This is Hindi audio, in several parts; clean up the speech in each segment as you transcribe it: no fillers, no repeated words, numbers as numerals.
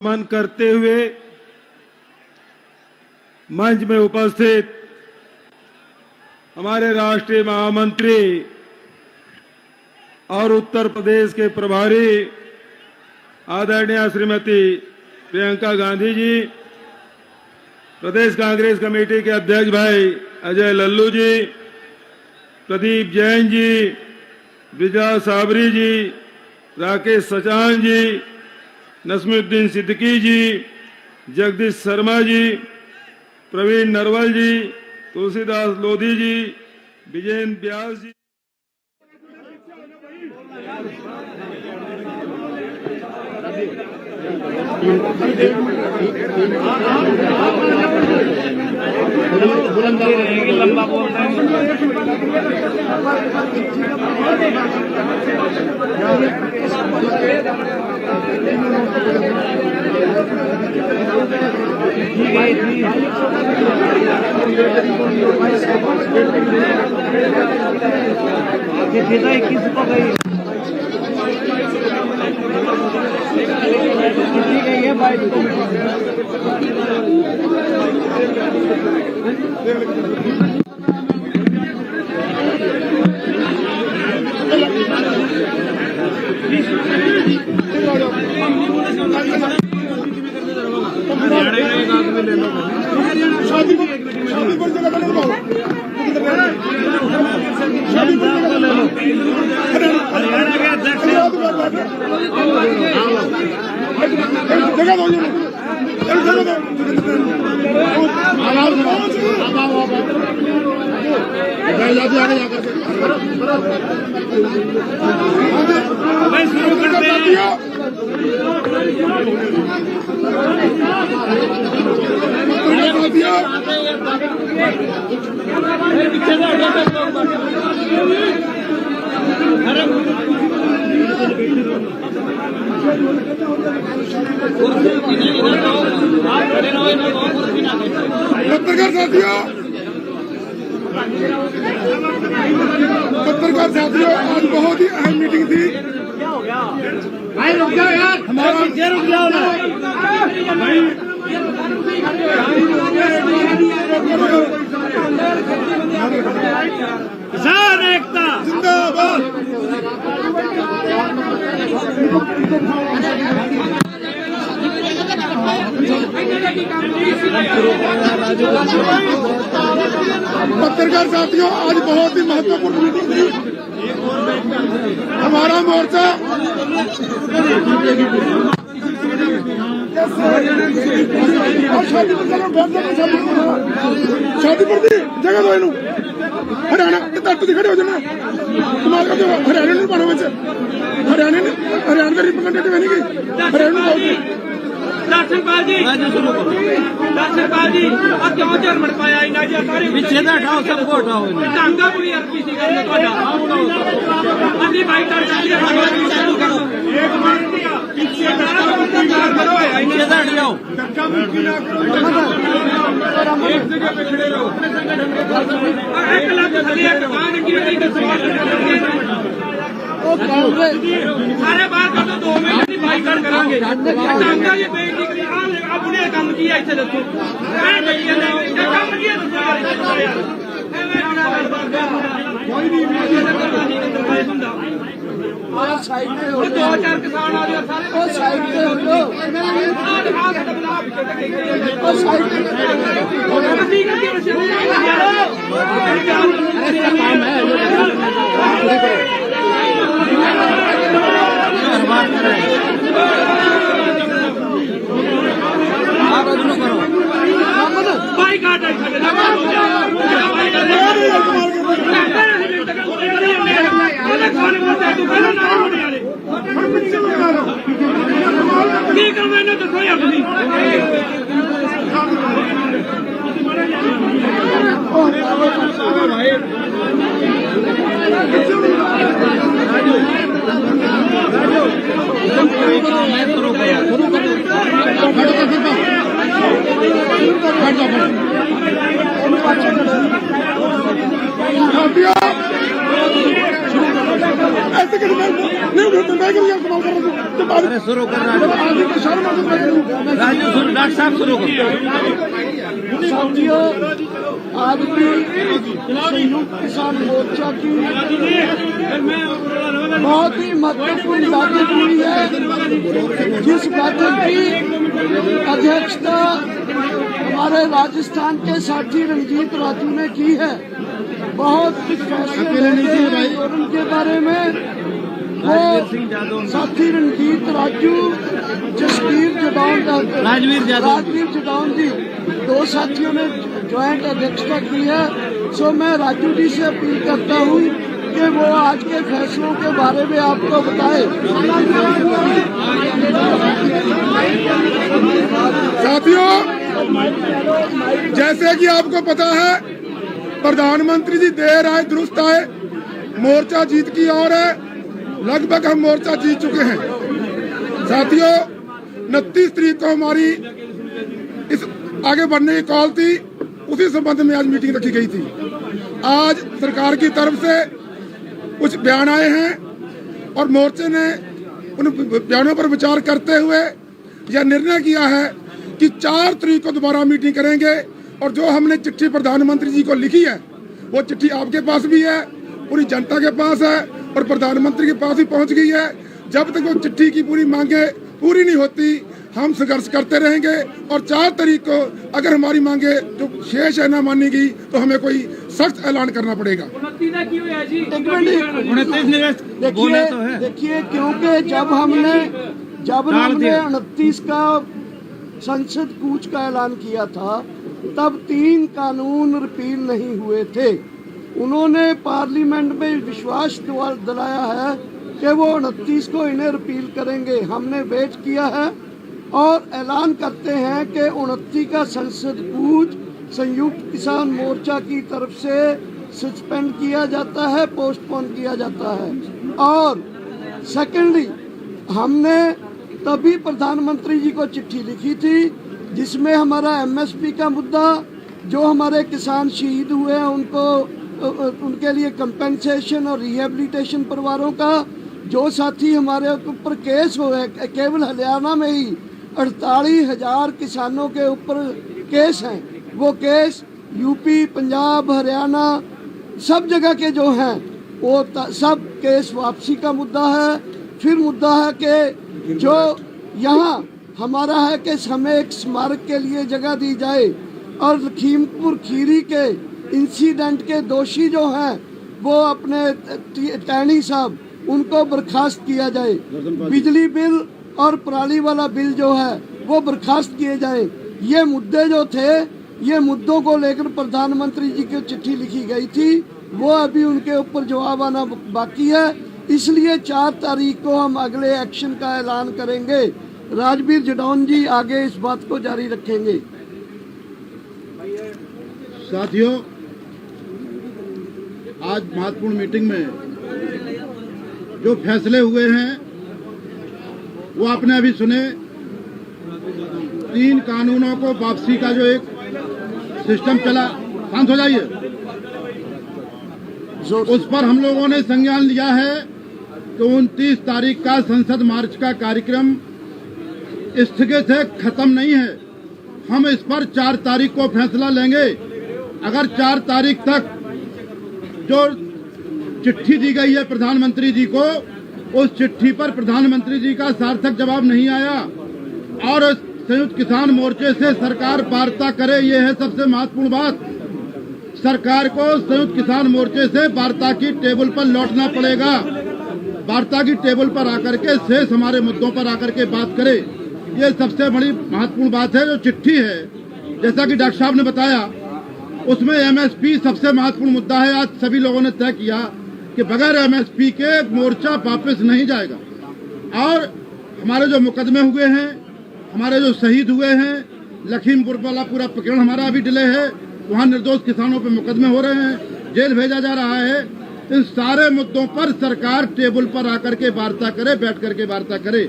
सम्मान करते हुए मंच में उपस्थित हमारे राष्ट्रीय महामंत्री और उत्तर प्रदेश के प्रभारी आदरणीय श्रीमती प्रियंका गांधी जी, प्रदेश कांग्रेस कमेटी के अध्यक्ष भाई अजय लल्लू जी, प्रदीप जैन जी, विजय साबरी जी, राकेश सचान जी, नसमुद्दीन सिद्दीकी जी, जगदीश शर्मा जी, प्रवीण नरवल जी, तुलसीदास लोधी जी, विजेंद्र व्यास जी। लंबा बोलता है। शुरू करते हैं। पत्रकार साथियों, आज बहुत ही अहम मीटिंग थी। भाई रुक जाओ यार, हमारा रुक जाओ ना। किसान एकता जिंदाबाद। पत्रकार साथियों, आज बहुत ही महत्वपूर्ण मीटिंग थी। हमारा मोर्चा शादी पर दी जगह दो इनू हरियाणा तट से खड़े हो जाना। तुम्हारा जो हरियाणा नहीं पाना बच्चे हरियाणा का रिप्रेजेंटेटिव है नहीं हरियाणा दर्शनपाल जी, दर्शनपाल जी, अब क्यों झरमट पाया इन्ना जी सारे पीछे दा हटाओ, सबको हटाओ। ढंगा कोई आरपीसी करने ਤੁਹਾਡਾ ਅਸੀਂ ਭਾਈ ਕਰ ਸਕਦੇ ਹਾਂ। एक मिनट पीछे दा करो, इन्ने दा हट जाओ, धक्का मुक्की ना करो, एक जगह पे खड़े रहो। एक लाख थले दुकान की बेटी का सवाल सारे बाहर कर दो, 2 मिनट की बाईकाट करांगे। ढंगा ये बेटी अपने काम किया इतने दसो काम किया दो चार किसान आ गया सारे बाईकाट की कर मैंने दसो अपनी ऐसे कैसे नहीं उठते, मैं करूँगा कमाल कर रहा हूँ। अरे शुरू कर राजू, डॉक्टर साहब शुरू करो। साथियों, आज भी संयुक्त किसान मोर्चा की बहुत ही महत्वपूर्ण बैठक हुई है, जिस बैठक की अध्यक्षता हमारे राजस्थान के साथी रंजीत राजू ने की है। बहुत कुछ फैसले लिए और उनके बारे में वो साथी रंजीत राजू, जसवीर जडौन, राजवीर जडौन जी, दो साथियों ने ज्वाइंट अध्यक्षता की है। सो मैं राजू जी से अपील करता हूँ कि वो आज के फैसलों के बारे में आपको बताए। साथियों, जैसे कि आपको पता है, प्रधानमंत्री जी देर आए दुरुस्त आए, मोर्चा जीत की ओर है। लगभग हम मोर्चा जीत चुके हैं। साथियों, 29 तारीख को हमारी इस आगे बढ़ने की कॉल थी, उसी संबंध में आज मीटिंग रखी गई थी। आज सरकार की तरफ से कुछ बयान आए हैं और मोर्चे ने उन बयानों पर विचार करते हुए यह निर्णय किया है कि 4 तारीख को दोबारा मीटिंग करेंगे। और जो हमने चिट्ठी प्रधानमंत्री जी को लिखी है, वो चिट्ठी आपके पास भी है, पूरी जनता के पास है और प्रधानमंत्री के पास भी पहुंच गई है। जब तक वो चिट्ठी की पूरी मांगे पूरी नहीं होती, हम संघर्ष करते रहेंगे। और 4 तारीख को अगर हमारी मांगे जो शेष है ना मानी गई, तो हमें कोई सख्त ऐलान करना पड़ेगा। देखिए, क्योंकि जब हमने 29 का संसद कूच का ऐलान किया था, तब 3 कानून रिपील नहीं हुए थे। उन्होंने पार्लियामेंट में विश्वास दिलाया है कि वो 29 को इन्हें रिपील करेंगे। हमने वेट किया है और ऐलान करते हैं कि 29 का संसद कूच संयुक्त किसान मोर्चा की तरफ से सस्पेंड किया जाता है, पोस्टपोन किया जाता है। और सेकेंडली, हमने तभी प्रधानमंत्री जी को चिट्ठी लिखी थी जिसमें हमारा एमएसपी का मुद्दा, जो हमारे किसान शहीद हुए हैं उनके लिए कंपेंसेशन और रिहेबिलिटेशन परिवारों का, जो साथी हमारे ऊपर केस हुए, केवल हरियाणा में ही 48,000 किसानों के ऊपर केस हैं, वो केस यूपी, पंजाब, हरियाणा सब जगह के जो हैं, वो सब केस वापसी का मुद्दा है। फिर मुद्दा है कि जो यहाँ हमारा है कि हमें एक स्मारक के लिए जगह दी जाए और लखीमपुर खीरी के इंसिडेंट के दोषी जो हैं, वो अपने टैनी साहब, उनको बर्खास्त किया जाए। बिजली बिल और पराली वाला बिल जो है वो बर्खास्त किए जाए। ये मुद्दे जो थे, ये मुद्दों को लेकर प्रधानमंत्री जी की चिट्ठी लिखी गई थी, वो अभी उनके ऊपर जवाब आना बाकी है। इसलिए 4 तारीख को हम अगले एक्शन का ऐलान करेंगे। राजवीर जडौन जी आगे इस बात को जारी रखेंगे। साथियों, आज महत्वपूर्ण मीटिंग में जो फैसले हुए हैं वो आपने अभी सुने। 3 कानूनों को वापसी का जो एक सिस्टम चला, शांत हो जाइए, उस पर हम लोगों ने संज्ञान लिया है कि 29 तारीख का संसद मार्च का कार्यक्रम स्थगित है, खत्म नहीं है। हम इस पर 4 तारीख को फैसला लेंगे। अगर 4 तारीख तक जो चिट्ठी दी गई है प्रधानमंत्री जी को, उस चिट्ठी पर प्रधानमंत्री जी का सार्थक जवाब नहीं आया और संयुक्त किसान मोर्चे से सरकार वार्ता करे, ये है सबसे महत्वपूर्ण बात। सरकार को संयुक्त किसान मोर्चे से वार्ता की टेबल पर लौटना पड़ेगा। वार्ता की टेबल पर आकर के शेष हमारे मुद्दों पर आकर के बात करे, ये सबसे बड़ी महत्वपूर्ण बात है। जो चिट्ठी है, जैसा कि डॉक्टर साहब ने बताया, उसमें एमएसपी सबसे महत्वपूर्ण मुद्दा है। आज सभी लोगों ने तय किया कि बगैर एमएसपी के मोर्चा वापस नहीं जाएगा। और हमारे जो मुकदमे हुए हैं, हमारे जो शहीद हुए हैं, लखीमपुर वाला पूरा प्रकरण हमारा अभी डिले है, वहाँ निर्दोष किसानों पर मुकदमे हो रहे हैं, जेल भेजा जा रहा है। इन सारे मुद्दों पर सरकार टेबल पर आकर के वार्ता करे, बैठ करके वार्ता करे।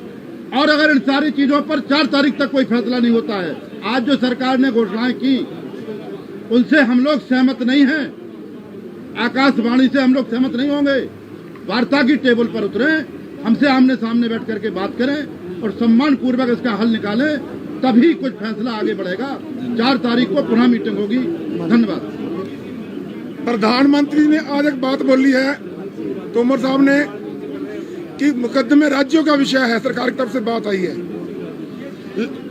और अगर इन सारी चीजों पर 4 तारीख तक कोई फैसला नहीं होता है, आज जो सरकार ने घोषणाएं की उनसे हम लोग सहमत नहीं हैं। आकाशवाणी से हम लोग सहमत नहीं होंगे। वार्ता की टेबल पर उतरें हमसे आमने सामने बैठ करके बात करें और सम्मान पूर्वक इसका हल निकालें, तभी कुछ फैसला आगे बढ़ेगा। 4 तारीख को पुनः मीटिंग होगी। धन्यवाद। प्रधानमंत्री ने आज एक बात बोली है तोमर साहब ने कि मुकदमे राज्यों का विषय है, सरकार की तरफ से बात आई है,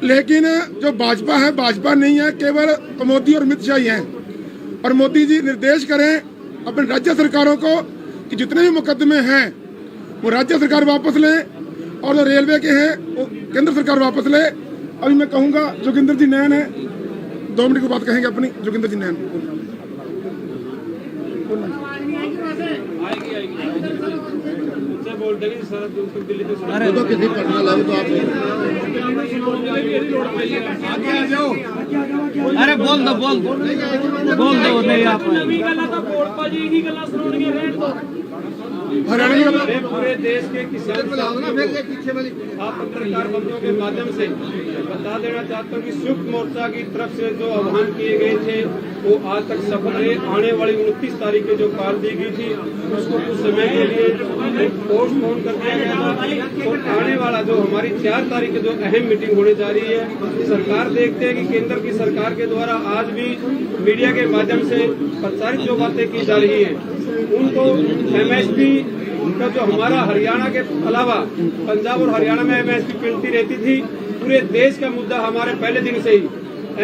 लेकिन जो भाजपा है भाजपा नहीं है, केवल मोदी और अमित शाह ही हैं। और मोदी जी निर्देश करें अपने राज्य सरकारों को कि जितने भी मुकदमे हैं वो राज्य सरकार वापस ले और जो रेलवे के हैं वो केंद्र सरकार वापस ले। अभी मैं कहूंगा जोगिंदर जी नैन है, 2 मिनट की बात कहेंगे अपनी। जोगिंदर जी नैन वो तो किसी पटना लागू तो आप अरे बोल दो नहीं आप पूरे देश के किसान आप पत्रकार बंधुओं के माध्यम से बता देना चाहता हूँ कि संयुक्त मोर्चा की तरफ से जो आह्वान किए गए थे वो आज तक सफल रहे। आने वाली 29 तारीख को जो कॉल दी गई थी उसको कुछ समय के लिए पोस्टपोन कर दिया गया था और आने वाला जो हमारी 4 तारीख की जो अहम मीटिंग होने जा रही है, सरकार देखते हैं कि केंद्र की सरकार के द्वारा आज भी मीडिया के माध्यम से प्रचारित जो बातें की जा रही है उनको एमएसपी का जो हमारा हरियाणा के अलावा पंजाब और हरियाणा में एमएसपी मिलती रहती थी, पूरे देश का मुद्दा हमारे पहले दिन से ही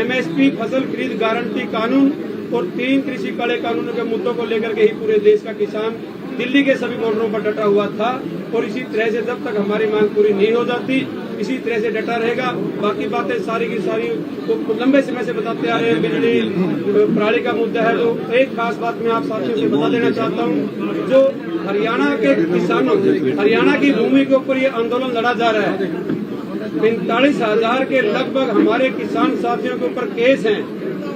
एमएसपी, फसल खरीद गारंटी कानून और 3 कृषि काले कानूनों के मुद्दों को लेकर के ही पूरे देश का किसान दिल्ली के सभी बॉर्डरों पर डटा हुआ था। और इसी तरह से जब तक हमारी मांग पूरी नहीं हो जाती इसी तरह से डटा रहेगा। बाकी बातें सारी की सारी तो लंबे समय से बताते आ रहे हैं। बिजली प्रणाली का मुद्दा है, तो एक खास बात मैं आप साथियों से बता देना चाहता हूँ, जो हरियाणा के किसानों, हरियाणा की भूमि के ऊपर ये आंदोलन लड़ा जा रहा है, 45,000 के लगभग हमारे किसान साथियों के ऊपर केस हैं।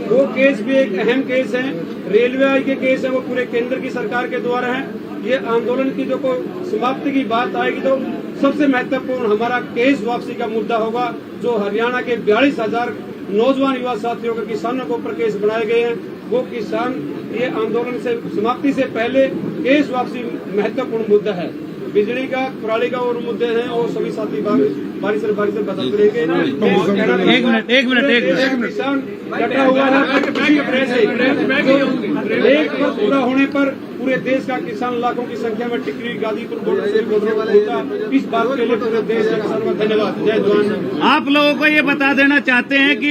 वो केस भी एक अहम केस है, रेलवे के केस है, वो पूरे केंद्र की सरकार के द्वारा है। ये आंदोलन की जो कोई समाप्ति की बात आएगी तो सबसे महत्वपूर्ण हमारा केस वापसी का मुद्दा होगा। जो हरियाणा के 42,000 नौजवान युवा साथियों के किसानों के ऊपर केस बनाए गए हैं, वो किसान ये आंदोलन से समाप्ति से पहले केस वापसी महत्वपूर्ण मुद्दा है। बिजली का, प्रणाली का और मुद्दे हैं और सभी साथी बारी से बदलते रहेंगे। एक मिनट किसान डटा हुआ है एक वर्ष पूरा होने पर पूरे देश का किसान लाखों की संख्या में टिकरी गाजीपुर बॉर्डर से होता। इस बात के लिए पूरे देश के किसानों का धन्यवाद। जय जवान। आप लोगों को ये बता देना चाहते हैं कि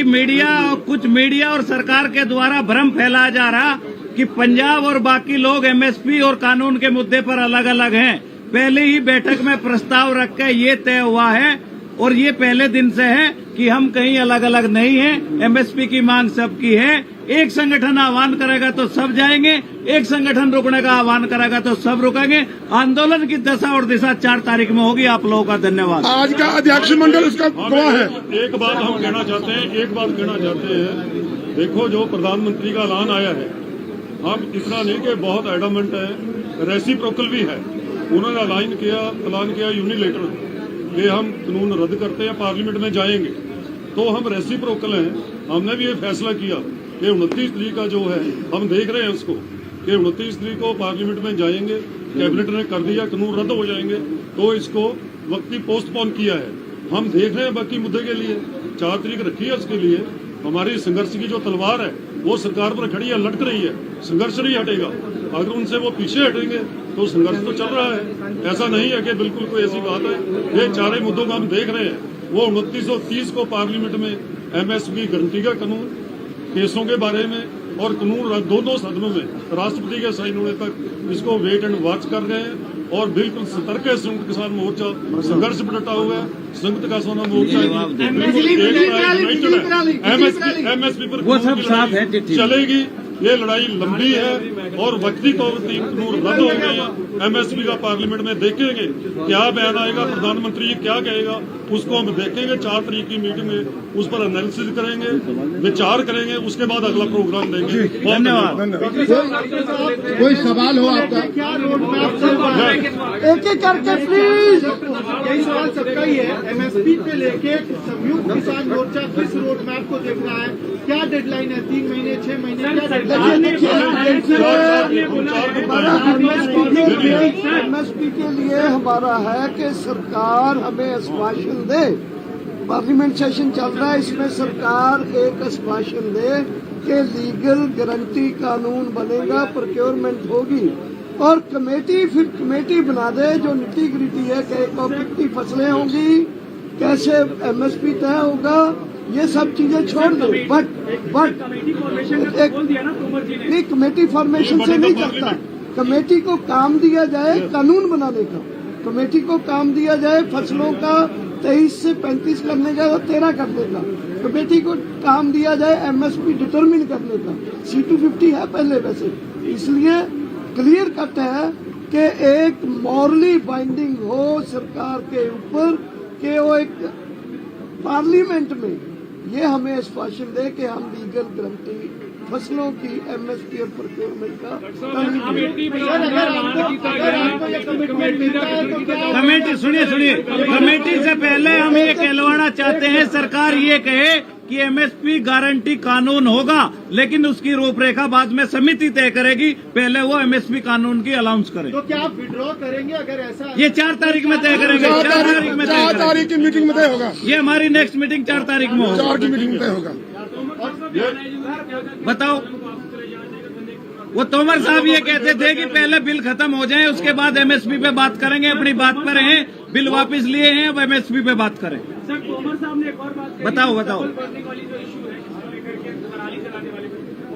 कुछ मीडिया और सरकार के द्वारा भ्रम फैलाया जा रहा कि पंजाब और बाकी लोग एमएसपी और कानून के मुद्दे पर अलग अलग हैं। पहले ही बैठक में प्रस्ताव रख के ये तय हुआ है और ये पहले दिन से है कि हम कहीं अलग अलग नहीं हैं। एमएसपी की मांग सबकी है। एक संगठन आह्वान करेगा तो सब जाएंगे, एक संगठन रुकने का आह्वान करेगा तो सब रुकेंगे। आंदोलन की दशा और दिशा 4 तारीख में होगी। आप लोगों का धन्यवाद। आज का अध्यक्ष मंडल उसका गवाह है। एक बात हम कहना चाहते हैं, देखो जो प्रधानमंत्री का ऐलान आया है, हम इतना नहीं कि बहुत एडमेंट है, रेसिप्रोकल भी है। उन्होंने ऐलान किया यूनिलेटरल कि हम कानून रद्द करते हैं, पार्लियामेंट में जाएंगे, तो हम रेसिप्रोकल हैं। हमने भी ये फैसला किया कि 29 तारीख का जो है हम देख रहे हैं उसको कि 29 तारीख को पार्लियामेंट में जाएंगे, कैबिनेट ने कर दिया, कानून रद्द हो जाएंगे, तो इसको वक्ती पोस्टपोन किया है। हम देख रहे हैं बाकी मुद्दे के लिए 4 तारीख रखी है। उसके लिए हमारी संघर्ष की जो तलवार है वो सरकार पर खड़ी है, लटक रही है, संघर्ष नहीं हटेगा। अगर उनसे वो पीछे हटेंगे तो संघर्ष तो चल रहा है। ऐसा नहीं है कि बिल्कुल कोई ऐसी बात है। ये 4 मुद्दों को हम देख रहे हैं। वो 2930 को पार्लियामेंट में एमएसपी गारंटी का कानून, केसों के बारे में और कानून दोनों सदनों में राष्ट्रपति के साइन होने तक इसको वेट एंड वॉच कर रहे हैं। और बिल्कुल सतर्क है संयुक्त किसान मोर्चा, संघर्ष पर डटा हुआ है। संयुक्त किसान मोर्चा एमएसपी पर वो सब साथ है, चलेगी। ये लड़ाई लंबी है और वक्ती तौर पर 3 कानून रद्द हो गए हैं। एमएसपी का पार्लियामेंट में देखेंगे क्या बयान आएगा, प्रधानमंत्री क्या कहेगा, उसको हम देखेंगे। 4 तारीख की मीटिंग में उस पर एनालिसिस करेंगे, विचार करेंगे, उसके बाद अगला प्रोग्राम देंगे। धन्यवाद। कोई सवाल हो आपका? एक एक करके प्लीज। यही सवाल सबका ही है। एमएसपी पे लेके संयुक्त किसान मोर्चा किस रोड मैप को देख रहा है? क्या डेडलाइन है? 3 महीने, 6 महीने, क्या डेडलाइन? एमएसपी के लिए हमारा है कि सरकार हमें आश्वासन दे। पार्लियामेंट सेशन चल रहा है, इसमें सरकार एक आश्वासन दे कि लीगल गारंटी कानून बनेगा, प्रोक्योरमेंट होगी और फिर कमेटी बना दे जो निटी ग्रिटी है कि कितनी फसलें होंगी, कैसे एमएसपी तय होगा, ये सब चीजें छोड़ दे। बट नहीं, कमेटी फॉर्मेशन से नहीं चलता। कमेटी को काम दिया जाए कानून बनाने का, कमेटी को काम दिया जाए फसलों का 23 से 35 करने का और 13 करने का, कमेटी को काम दिया जाए एमएसपी डिटरमिन करने का। C250 है पहले वैसे, इसलिए क्लियर कट है कि एक मॉरली बाइंडिंग हो सरकार के ऊपर कि वो एक पार्लियामेंट में ये हमें आश्वासन दे कि हम लीगल गारंटी फसलों की एमएसपी और प्रोक्योरमेंट का कमेटी सुनिए कमेटी से पहले हम ये कहलवाना चाहते हैं, सरकार ये कहे कि एमएसपी गारंटी कानून होगा, लेकिन उसकी रूपरेखा बाद में समिति तय करेगी, पहले वो एमएसपी कानून की अलाउंस करे। तो क्या आप विड्रॉ करेंगे अगर ऐसा? ये 4 तारीख में तय करेंगे। 4 तारीख की मीटिंग में तय होगा। ये हमारी नेक्स्ट मीटिंग 4 तारीख में होगी। 4 की मीटिंग में तय होगा। बताओ, वो तोमर साहब ये कहते थे कि पहले बिल खत्म हो जाए उसके बाद एमएसपी पे बात करेंगे। अपनी बात पर हैं, बिल वापस लिए हैं, अब एमएसपी पे बात करें। सर, तोमर साहब ने एक और बात बताओ वाली जो इशू है पराली जलाने वाले,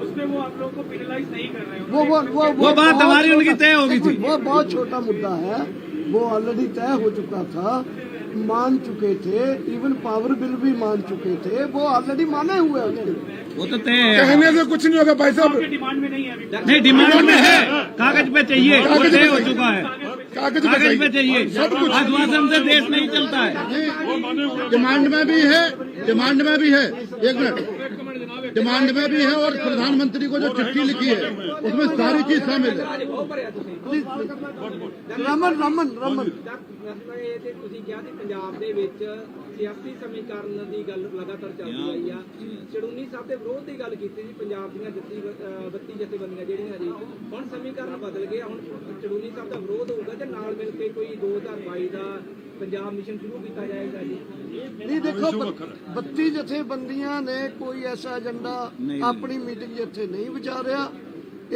उसमें वो आप लोगों को पेनलाइज नहीं कर रहे हैं। वो बात हमारी उनकी तय होगी थी। वो बहुत छोटा मुद्दा है, वो ऑलरेडी तय हो चुका था, मान चुके थे, इवन पावर बिल भी मान चुके थे, वो ऑलरेडी माने हुए हैं। वो तो तय है, कहने से कुछ नहीं होगा भाई साहब। डिमांड में नहीं है अभी। नहीं, डिमांड में है, कागज पे चाहिए, वो तय हो चुका है, कागज पे चाहिए। आश्वासन से देश नहीं चलता है। डिमांड में भी है, एक मिनट, डिमांड में भी है और प्रधानमंत्री को जो चिट्ठी लिखी है उसमें सारी चीज शामिल है। रमन ਤੁਸੀਂ ਕਿਹਾ ਸੀ ਪੰਜਾਬ ਦੇ ਵਿੱਚ ਸਿਆਸੀ ਸਮੀਕਰਨ ਦੀ ਗੱਲ ਲਗਾਤਾਰ ਚੱਲਦੀ ਆਈ ਆ। ਚੜੂਨੀ ਸਾਹਿਬ ਦੇ ਵਿਰੋਧ ਦੀ ਗੱਲ ਕੀਤੀ ਸੀ, ਪੰਜਾਬ ਦੀਆਂ 32 ਜਥੇਬੰਦੀਆਂ ਜਿਹੜੀਆਂ ਜੀ, ਹੁਣ ਸਮੀਕਰਨ ਬਦਲ ਗਿਆ। ਹੁਣ ਚੜੂਨੀ ਸਾਹਿਬ ਦਾ ਵਿਰੋਧ ਹੋਊਗਾ ਤੇ ਨਾਲ ਮਿਲ ਕੇ ਕੋਈ 2022 ਦਾ ਪੰਜਾਬ ਮਿਸ਼ਨ ਸ਼ੁਰੂ ਕੀਤਾ ਜਾਏਗਾ ਜੀ। नहीं देखो, 32 जथेबंदियां ने कोई ऐसा एजेंडा अपनी मीटिंग जिथे नहीं विचारिया,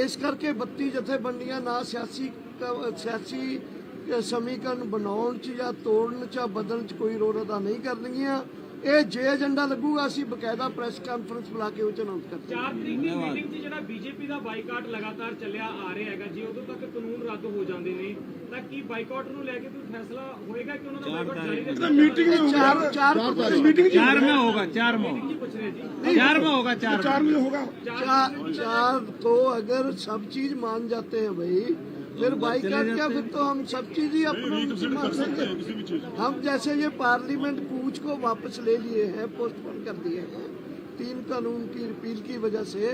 इस करके 32 जथेबंदियां ना सियासी समीकरण बनाउण च या तोड़न च बदलण च कोई रोल अदा नहीं करनगियां। ਇਹ ਜੇ ਏਜੰਡਾ ਲੱਗੂਗਾ ਅਸੀਂ ਬਕਾਇਦਾ ਪ੍ਰੈਸ ਕਾਨਫਰੰਸ ਬੁਲਾ ਕੇ ਉਹ ਚ ਅਨਾਉਂਸ ਕਰਦੇ ਹਾਂ। 4 ਤਰੀਕ ਦੀ ਮੀਟਿੰਗ 'ਚ ਜਿਹੜਾ ਬੀਜੇਪੀ ਦਾ ਬਾਈਕਾਟ ਲਗਾਤਾਰ ਚੱਲਿਆ ਆ ਰਿਹਾ ਹੈਗਾ ਜੀ, ਉਦੋਂ ਤੱਕ ਕਾਨੂੰਨ ਰੱਦ ਹੋ ਜਾਂਦੇ ਨੇ ਤਾਂ ਕੀ ਬਾਈਕਾਟ ਨੂੰ ਲੈ ਕੇ ਕੋਈ ਫੈਸਲਾ ਹੋਏਗਾ ਕਿ ਉਹਨਾਂ ਦਾ ਬਾਈਕਾਟ ਜਾਰੀ ਰਹੇਗਾ? मीटिंग में होगा। 4 मीटिंग 4 में होगा, 4 में होगा, 4 में होगा। 4 तो अगर सब चीज मान जाते हैं भाई, फिर बाईकाट क्या, फिर तो हम सब चीज ही अपना मान लेंगे। हम जैसे ये पार्लियामेंट कूच को वापस ले लिए हैं, पोस्टपोन कर दिए हैं 3 कानून की रिपील की वजह से,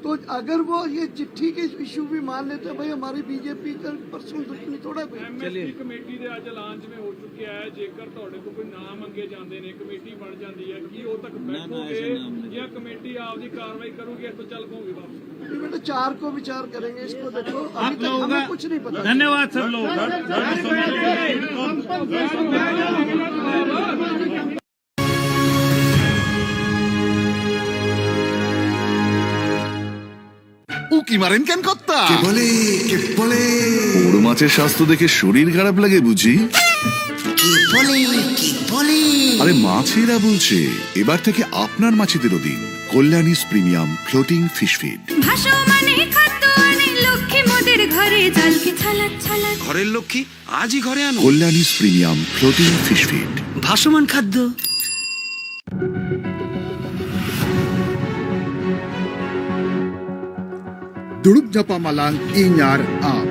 तो अगर वो ये चिट्ठी के इशू भी मान लेते हैं भाई, हमारी बीजेपी का पर्सनल दुश्मनी थोड़ा कोई। ਐਮਐਸਪੀ ਕਮੇਟੀ ਦੇ ਅੱਜ ਐਲਾਨ ਜਿਵੇਂ ਹੋ ਚੁੱਕਿਆ ਹੈ, ਜੇਕਰ ਤੁਹਾਡੇ ਕੋਲ ਕੋਈ ਨਾਮ ਮੰਗੇ ਜਾਂਦੇ ਨੇ, ਕਮੇਟੀ ਬਣ ਜਾਂਦੀ ਹੈ, ਕੀ ਉਹ ਤੱਕ ਬੈਠੋਗੇ ਜਾਂ ਕਮੇਟੀ ਆਪਦੀ ਕਾਰਵਾਈ ਕਰੂਗੀ, ਇੱਥੋਂ ਚੱਲ ਪਓਗੇ वापस? बेटा 4 को विचार करेंगे, इसको देखो आप अभी तक लोगों हमें का कुछ नहीं पता। धन्यवाद सब लोग। উকি মারেন কেন কর্তা? কে বলে বড় মাছের স্বাস্থ্য দেখে শরীর খারাপ লাগে বুঝি? আরে মাছেরা বলছে, এবার থেকে আপনার মাছেদেরও দিন কল্যাণীস প্রিমিয়াম ফ্লোটিং ফিশ ফিড। ঘরের লক্ষ্মী আজই ঘরে আনো কল্যাণীস প্রিমিয়াম ফ্লোটিং ফিশ ফিড, ভাসমান খাদ্য। दुड़ुक जपा मलांग इन्यार आम।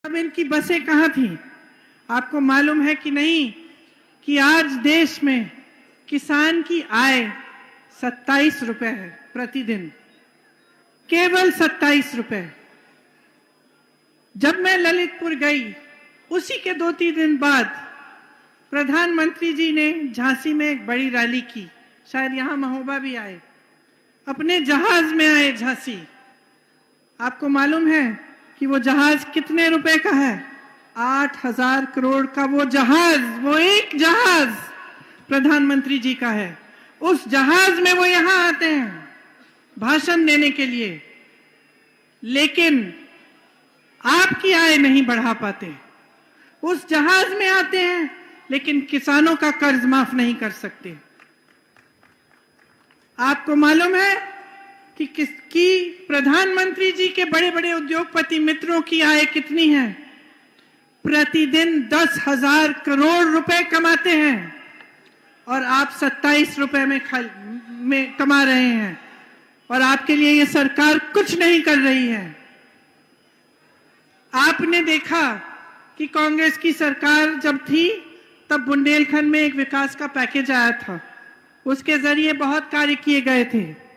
अब इनकी बसें कहाँ थी? आपको मालूम है कि नहीं कि आज देश में किसान की आय 27 रुपए है प्रतिदिन, केवल 27 रुपए। जब मैं ललितपुर गई, उसी के 2-3 दिन बाद प्रधानमंत्री जी ने झांसी में एक बड़ी रैली की, शायद यहां महोबा भी आए, अपने जहाज में आए झांसी। आपको मालूम है कि वो जहाज कितने रुपए का है? 8,000 करोड़ का वो जहाज, वो एक जहाज प्रधानमंत्री जी का है। उस जहाज में वो यहां आते हैं भाषण देने के लिए, लेकिन आपकी आय नहीं बढ़ा पाते। उस जहाज में आते हैं लेकिन किसानों का कर्ज माफ नहीं कर सकते। आपको मालूम है कि प्रधानमंत्री जी के बड़े बड़े उद्योगपति मित्रों की आय कितनी है? प्रतिदिन 10,000 करोड़ रुपए कमाते हैं और आप 27 रुपए में कमा रहे हैं, और आपके लिए ये सरकार कुछ नहीं कर रही है। आपने देखा कि कांग्रेस की सरकार जब थी तब बुंदेलखंड में एक विकास का पैकेज आया था, उसके जरिए बहुत कार्य किए गए थे।